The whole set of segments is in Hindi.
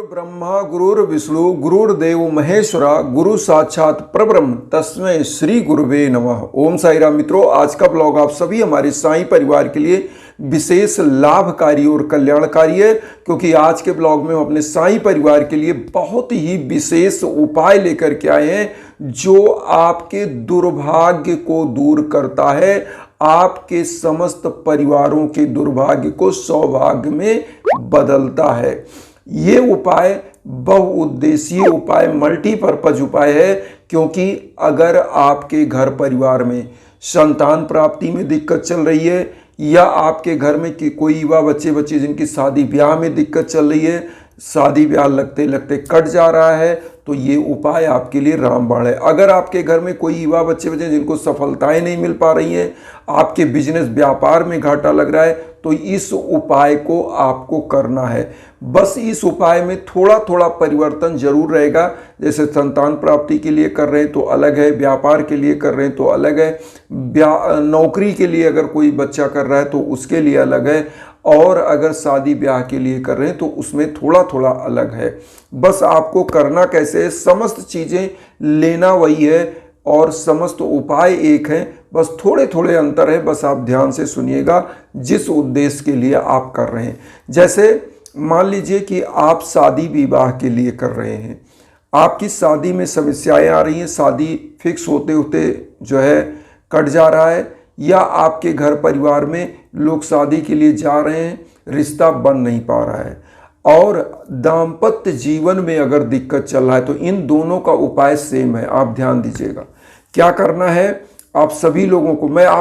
ब्रह्मा गुरुर्विष्णु गुरुर्देव महेश्वरा गुरु साक्षात परब्रह्म तस्मै श्री गुरुवे नमः। ओम साई राम। मित्रों, आज का ब्लॉग आप सभी हमारे साईं परिवार के लिए विशेष लाभकारी और कल्याणकारी है, क्योंकि आज के ब्लॉग में हम अपने साईं परिवार के लिए बहुत ही विशेष उपाय लेकर के आए हैं जो आपके दुर्भाग्य को दूर करता है, आपके समस्त परिवारों के दुर्भाग्य को सौभाग्य में बदलता है। ये उपाय बहुउद्देशीय उपाय, मल्टीपर्पज उपाय है, क्योंकि अगर आपके घर परिवार में संतान प्राप्ति में दिक्कत चल रही है या आपके घर में कोई युवा बच्चे जिनकी शादी ब्याह में दिक्कत चल रही है, शादी ब्याह लगते लगते कट जा रहा है, तो ये उपाय आपके लिए रामबाण है। अगर आपके घर में कोई युवा बच्चे जिनको सफलताएं नहीं मिल पा रही हैं, आपके बिजनेस व्यापार में घाटा लग रहा है, तो इस उपाय को आपको करना है। बस इस उपाय में थोड़ा थोड़ा परिवर्तन जरूर रहेगा। जैसे संतान प्राप्ति के लिए कर रहे हैं तो अलग है, व्यापार के लिए कर रहे हैं तो अलग है, नौकरी के लिए अगर कोई बच्चा कर रहा है तो उसके लिए अलग है, और अगर शादी ब्याह के लिए कर रहे हैं तो उसमें थोड़ा थोड़ा अलग है। बस आपको करना कैसे है, समस्त चीज़ें लेना वही है और समस्त उपाय एक हैं, बस थोड़े थोड़े अंतर है। बस आप ध्यान से सुनिएगा जिस उद्देश्य के लिए आप कर रहे हैं। जैसे मान लीजिए कि आप शादी विवाह के लिए कर रहे हैं, आपकी शादी में समस्याएं आ रही हैं, शादी फिक्स होते होते जो है कट जा रहा है, या आपके घर परिवार में लोग शादी के लिए जा रहे हैं, रिश्ता बन नहीं पा रहा है, और दाम्पत्य जीवन में अगर दिक्कत चल रहा है, तो इन दोनों का उपाय सेम है। आप ध्यान दीजिएगा क्या करना है। मैं आप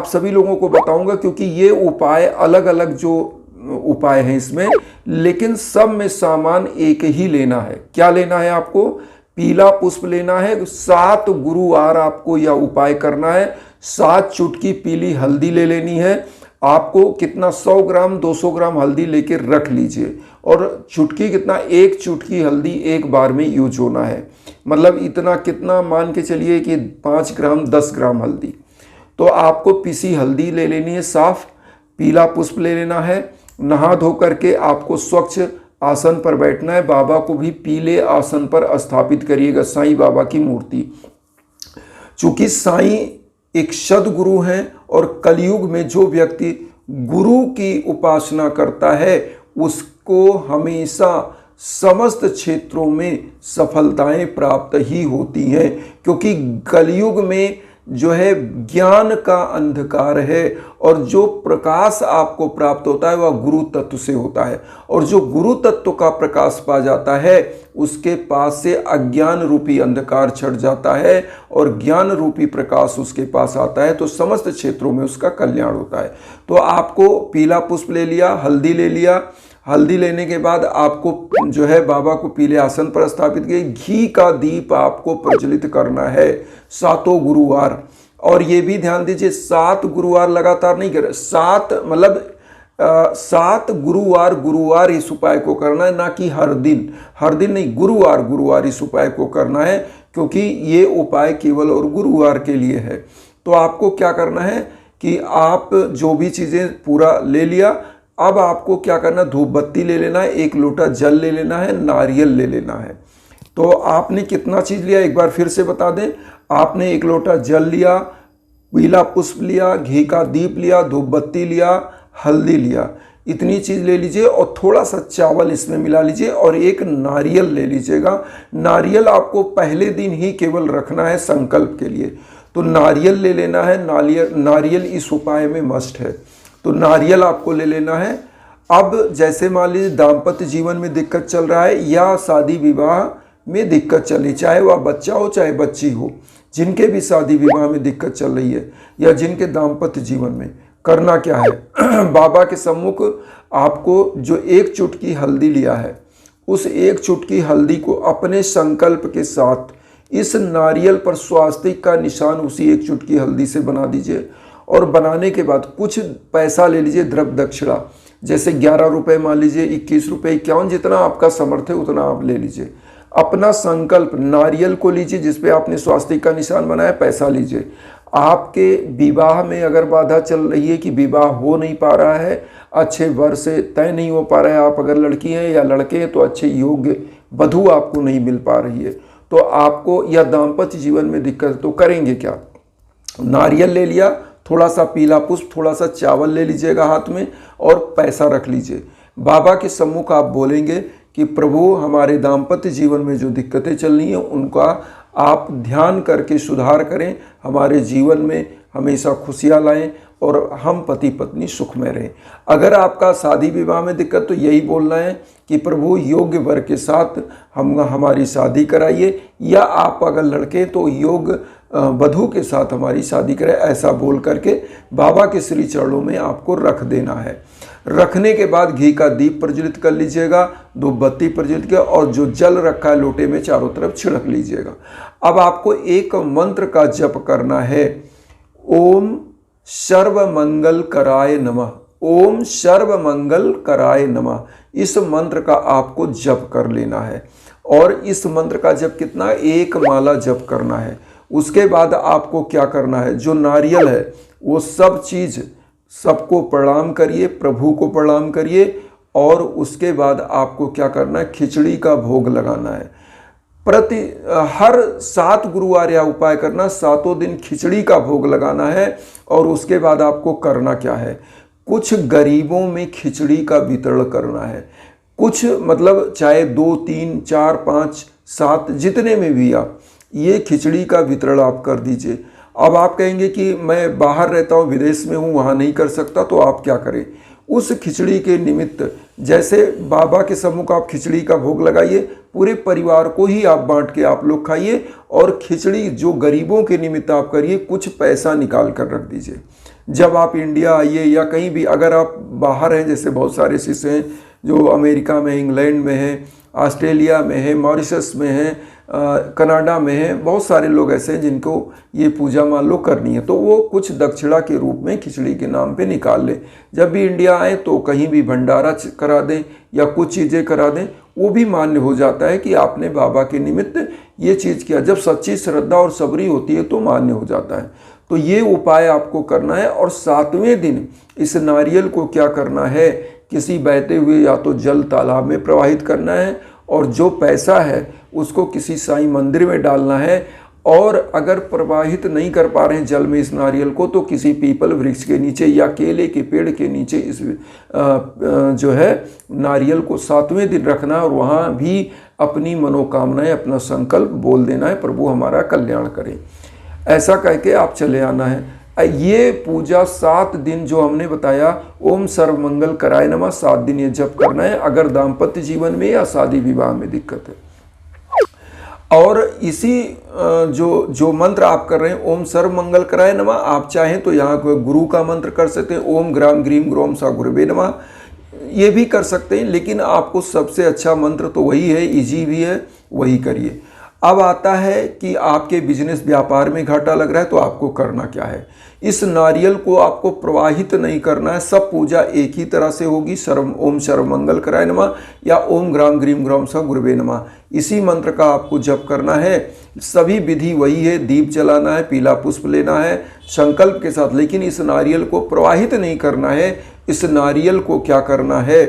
सभी लोगों को बताऊंगा, क्योंकि ये उपाय अलग अलग जो उपाय हैं इसमें, लेकिन सब में सामान एक ही लेना है। क्या लेना है आपको? पीला पुष्प लेना है। 7 गुरुवार आपको यह उपाय करना है। 7 चुटकी पीली हल्दी ले लेनी है। आपको कितना 100 ग्राम 200 ग्राम हल्दी लेके रख लीजिए, और चुटकी कितना, 1 चुटकी हल्दी एक बार में यूज होना है। मतलब इतना कितना मान के चलिए कि 5 ग्राम 10 ग्राम हल्दी। तो आपको पीसी हल्दी ले लेनी है, साफ पीला पुष्प ले लेना है। नहा धो करके आपको स्वच्छ आसन पर बैठना है। बाबा को भी पीले आसन पर स्थापित करिएगा, साईं बाबा की मूर्ति। चूंकि साईं एक सद्गुरु हैं, और कलयुग में जो व्यक्ति गुरु की उपासना करता है उसको हमेशा समस्त क्षेत्रों में सफलताएं प्राप्त ही होती हैं, क्योंकि कलयुग में जो है ज्ञान का अंधकार है, और जो प्रकाश आपको प्राप्त होता है वह गुरु तत्व से होता है, और जो गुरु तत्व का प्रकाश पा जाता है उसके पास से अज्ञान रूपी अंधकार छट जाता है, और ज्ञान रूपी प्रकाश उसके पास आता है, तो समस्त क्षेत्रों में उसका कल्याण होता है। तो आपको पीला पुष्प ले लिया, हल्दी ले लिया। हल्दी लेने के बाद आपको जो है बाबा को पीले आसन पर स्थापित किया। घी का दीप आपको प्रज्वलित करना है 7 गुरुवार। और ये भी ध्यान दीजिए, 7 गुरुवार लगातार नहीं कर, 7 मतलब 7 गुरुवार इस उपाय को करना है, ना कि हर दिन नहीं, गुरुवार इस उपाय को करना है, क्योंकि ये उपाय केवल और गुरुवार के लिए है। तो आपको क्या करना है कि आप जो भी चीज़ें पूरा ले लिया, अब आपको क्या करना, धूप बत्ती ले लेना है, 1 लोटा जल ले लेना है, नारियल ले लेना है। तो आपने कितना चीज़ लिया एक बार फिर से बता दें। आपने 1 लोटा जल लिया, पीला पुष्प लिया, घी का दीप लिया, धूप बत्ती लिया, हल्दी लिया, इतनी चीज़ ले लीजिए, और थोड़ा सा चावल इसमें मिला लीजिए, और 1 नारियल ले लीजिएगा। नारियल आपको पहले दिन ही केवल रखना है संकल्प के लिए, तो नारियल ले लेना है। नारियल इस उपाय में मस्ट है, तो नारियल आपको ले लेना है। अब जैसे मान लीजिए दाम्पत्य जीवन में दिक्कत चल रहा है, या शादी विवाह में दिक्कत चली, चाहे वह बच्चा हो चाहे बच्ची हो, जिनके भी शादी विवाह में दिक्कत चल रही है, या जिनके दाम्पत्य जीवन में, करना क्या है बाबा के सम्मुख आपको जो 1 चुटकी हल्दी लिया है, उस 1 चुटकी हल्दी को अपने संकल्प के साथ इस नारियल पर स्वास्तिक का निशान उसी 1 चुटकी हल्दी से बना दीजिए। और बनाने के बाद कुछ पैसा ले लीजिए, द्रव्य दक्षिणा, जैसे 11 रुपये मान लीजिए, 21 रुपये, 51, जितना आपका समर्थ है उतना आप ले लीजिए। अपना संकल्प नारियल को लीजिए जिसपे आपने स्वास्तिक का निशान बनाया, पैसा लीजिए। आपके विवाह में अगर बाधा चल रही है कि विवाह हो नहीं पा रहा है, अच्छे वर से तय नहीं हो पा रहा है, आप अगर लड़की हैं या लड़के हैं तो अच्छे योग्य वधू आपको नहीं मिल पा रही है, तो आपको या दाम्पत्य जीवन में दिक्कत, तो करेंगे क्या? नारियल ले लिया, थोड़ा सा पीला पुष्प, थोड़ा सा चावल ले लीजिएगा हाथ में और पैसा रख लीजिए। बाबा के सम्मुख आप बोलेंगे कि प्रभु हमारे दाम्पत्य जीवन में जो दिक्कतें चल रही हैं उनका आप ध्यान करके सुधार करें, हमारे जीवन में हमेशा खुशियाँ लाएं और हम पति पत्नी सुख में रहें। अगर आपका शादी विवाह में दिक्कत, तो यही बोलना है कि प्रभु योग्य वर के साथ हमारी शादी कराइए, या आप अगर लड़के तो योग्य वधू के साथ हमारी शादी करें, ऐसा बोल करके बाबा के श्री चरणों में आपको रख देना है। रखने के बाद घी का दीप प्रज्वलित कर लीजिएगा, 2 बत्ती प्रज्वलित किया और जो जल रखा है लोटे में चारों तरफ छिड़क लीजिएगा। अब आपको एक मंत्र का जप करना है, ओम सर्वमंगल कराय नमः, ओम सर्वमंगल कराय नमः। इस मंत्र का आपको जप कर लेना है और इस मंत्र का जप कितना, 1 माला जप करना है। उसके बाद आपको क्या करना है, जो नारियल है वो सब चीज़ सबको प्रणाम करिए, प्रभु को प्रणाम करिए और उसके बाद आपको क्या करना है, खिचड़ी का भोग लगाना है। हर 7 गुरुवार यह उपाय करना, 7 दिन खिचड़ी का भोग लगाना है। और उसके बाद आपको करना क्या है, कुछ गरीबों में खिचड़ी का वितरण करना है। कुछ मतलब चाहे 2, 3, 4, 5, 7 जितने में भी आप ये खिचड़ी का वितरण आप कर दीजिए। अब आप कहेंगे कि मैं बाहर रहता हूँ, विदेश में हूँ, वहाँ नहीं कर सकता, तो आप क्या करें, उस खिचड़ी के निमित्त जैसे बाबा के सम्मुख आप खिचड़ी का भोग लगाइए, पूरे परिवार को ही आप बांट के आप लोग खाइए और खिचड़ी जो गरीबों के निमित्त आप करिए, कुछ पैसा निकाल कर रख दीजिए। जब आप इंडिया आइए या कहीं भी अगर आप बाहर हैं, जैसे बहुत सारे शिष्य हैं जो अमेरिका में, इंग्लैंड में हैं, ऑस्ट्रेलिया में है, मॉरिशस में है, कनाडा में है, बहुत सारे लोग ऐसे हैं जिनको ये पूजा मान लो करनी है, तो वो कुछ दक्षिणा के रूप में खिचड़ी के नाम पे निकाल ले। जब भी इंडिया आए तो कहीं भी भंडारा करा दें या कुछ चीज़ें करा दें, वो भी मान्य हो जाता है कि आपने बाबा के निमित्त ये चीज़ किया। जब सच्ची श्रद्धा और सबरी होती है तो मान्य हो जाता है। तो ये उपाय आपको करना है। और 7वें दिन इस नारियल को क्या करना है, किसी बहते हुए या तो जल तालाब में प्रवाहित करना है और जो पैसा है उसको किसी साईं मंदिर में डालना है। और अगर प्रवाहित नहीं कर पा रहे हैं जल में इस नारियल को, तो किसी पीपल वृक्ष के नीचे या केले के पेड़ के नीचे इस जो है नारियल को 7वें दिन रखना है और वहाँ भी अपनी मनोकामनाएं, अपना संकल्प बोल देना है, प्रभु हमारा कल्याण करें, ऐसा कह के आप चले आना है। ये पूजा 7 दिन जो हमने बताया, ओम सर्वमंगल कराय नमः, 7 दिन ये जप करना है अगर दाम्पत्य जीवन में या शादी विवाह में दिक्कत है। और इसी जो मंत्र आप कर रहे हैं, ओम सर्वमंगल कराय नमः, आप चाहें तो यहाँ गुरु का मंत्र कर सकते हैं, ओम ग्राम ग्रीम ग्रोम सा गुरुवे नमः, ये भी कर सकते हैं। लेकिन आपको सबसे अच्छा मंत्र तो वही है, इजी भी है, वही करिए। अब आता है कि आपके बिजनेस व्यापार में घाटा लग रहा है, तो आपको करना क्या है, इस नारियल को आपको प्रवाहित नहीं करना है। सब पूजा एक ही तरह से होगी, ओम सर्वमंगल कराय नमः या ओम ग्राम ग्रीम ग्राम सा गुरुवे नमः, इसी मंत्र का आपको जप करना है। सभी विधि वही है, दीप जलाना है, पीला पुष्प लेना है संकल्प के साथ, लेकिन इस नारियल को प्रवाहित नहीं करना है। इस नारियल को क्या करना है,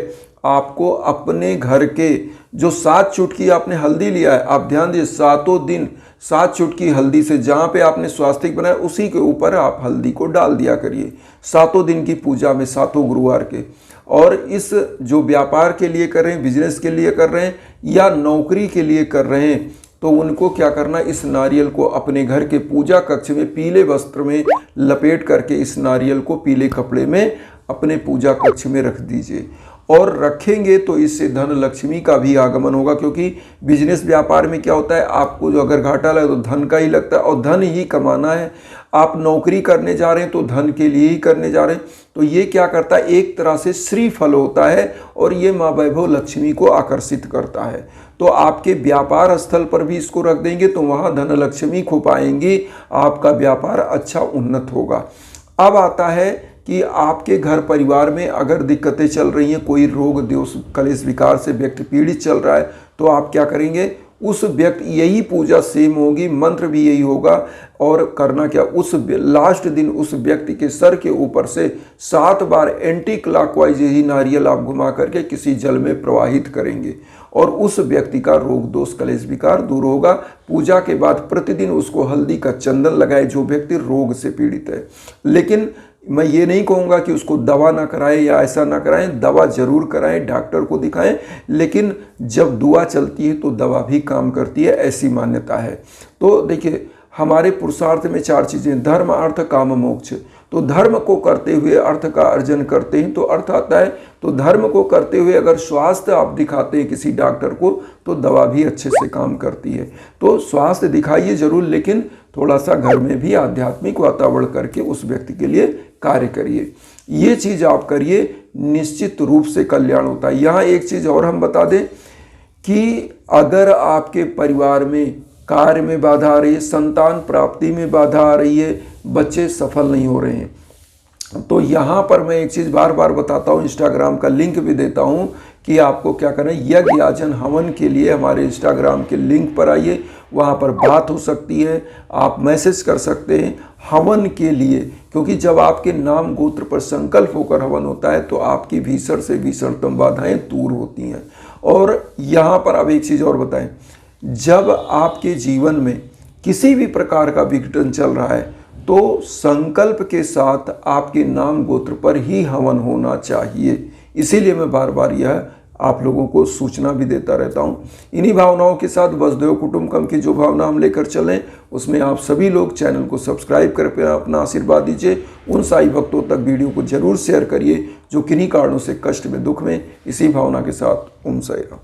आपको अपने घर के जो 7 चुटकी आपने हल्दी लिया है, आप ध्यान दीजिए 7 दिन 7 चुटकी हल्दी से जहाँ पे आपने स्वास्तिक बनाया उसी के ऊपर आप हल्दी को डाल दिया करिए 7 दिन की पूजा में, 7 गुरुवार के। और इस जो व्यापार के लिए कर रहे हैं, बिजनेस के लिए कर रहे हैं या नौकरी के लिए कर रहे हैं, तो उनको क्या करना, इस नारियल को अपने घर के पूजा कक्ष में पीले वस्त्र में लपेट करके इस नारियल को पीले कपड़े में अपने पूजा कक्ष में रख दीजिए। और रखेंगे तो इससे धन लक्ष्मी का भी आगमन होगा, क्योंकि बिजनेस व्यापार में क्या होता है, आपको जो अगर घाटा लगे तो धन का ही लगता है और धन ही कमाना है। आप नौकरी करने जा रहे हैं तो धन के लिए ही करने जा रहे हैं, तो ये क्या करता है, एक तरह से श्री फल होता है और ये माँ वैभव लक्ष्मी को आकर्षित करता है। तो आपके व्यापार स्थल पर भी इसको रख देंगे तो वहाँ धन लक्ष्मी खूब आएंगी, आपका व्यापार अच्छा उन्नत होगा। अब आता है कि आपके घर परिवार में अगर दिक्कतें चल रही हैं, कोई रोग दोष कलेश विकार से व्यक्ति पीड़ित चल रहा है, तो आप क्या करेंगे, उस व्यक्ति यही पूजा सेम होगी, मंत्र भी यही होगा। और करना क्या, उस लास्ट दिन उस व्यक्ति के सर के ऊपर से 7 बार एंटी क्लॉकवाइज यही नारियल आप घुमा करके किसी जल में प्रवाहित करेंगे और उस व्यक्ति का रोग दोष कलेश विकार दूर होगा। पूजा के बाद प्रतिदिन उसको हल्दी का चंदन लगाए जो व्यक्ति रोग से पीड़ित है। लेकिन मैं ये नहीं कहूँगा कि उसको दवा ना कराएं या ऐसा ना कराएं, दवा जरूर कराएं, डॉक्टर को दिखाएं, लेकिन जब दुआ चलती है तो दवा भी काम करती है, ऐसी मान्यता है। तो देखिए, हमारे पुरुषार्थ में 4 चीज़ें, धर्म अर्थ काम मोक्ष। तो धर्म को करते हुए अर्थ का अर्जन करते हैं तो अर्थ आता है। तो धर्म को करते हुए अगर स्वास्थ्य आप दिखाते हैं किसी डॉक्टर को तो दवा भी अच्छे से काम करती है। तो स्वास्थ्य दिखाइए जरूर, लेकिन थोड़ा सा घर में भी आध्यात्मिक वातावरण करके उस व्यक्ति के लिए कार्य करिए। ये चीज़ आप करिए, निश्चित रूप से कल्याण होता है। यहाँ एक चीज़ और हम बता दें कि अगर आपके परिवार में कार्य में बाधा आ रही है, संतान प्राप्ति में बाधा आ रही है, बच्चे सफल नहीं हो रहे हैं, तो यहाँ पर मैं एक चीज़ बार बार बताता हूँ, इंस्टाग्राम का लिंक भी देता हूँ कि आपको क्या करना है। यज्ञ याचन हवन के लिए हमारे इंस्टाग्राम के लिंक पर आइए, वहाँ पर बात हो सकती है, आप मैसेज कर सकते हैं हवन के लिए। क्योंकि जब आपके नाम गोत्र पर संकल्प होकर हवन होता है तो आपकी भीषण से भीषणतम बाधाएं दूर होती हैं। और यहाँ पर अब एक चीज़ और बताएं, जब आपके जीवन में किसी भी प्रकार का विघटन चल रहा है तो संकल्प के साथ आपके नाम गोत्र पर ही हवन होना चाहिए। इसीलिए मैं बार बार यह आप लोगों को सूचना भी देता रहता हूँ। इन्हीं भावनाओं के साथ वसुधैव कुटुंबकम की जो भावना हम लेकर चलें, उसमें आप सभी लोग चैनल को सब्सक्राइब करके अपना आशीर्वाद दीजिए। उन साई भक्तों तक वीडियो को जरूर शेयर करिए जो किन्हीं कारणों से कष्ट में, दुख में। इसी भावना के साथ ओम साई राम।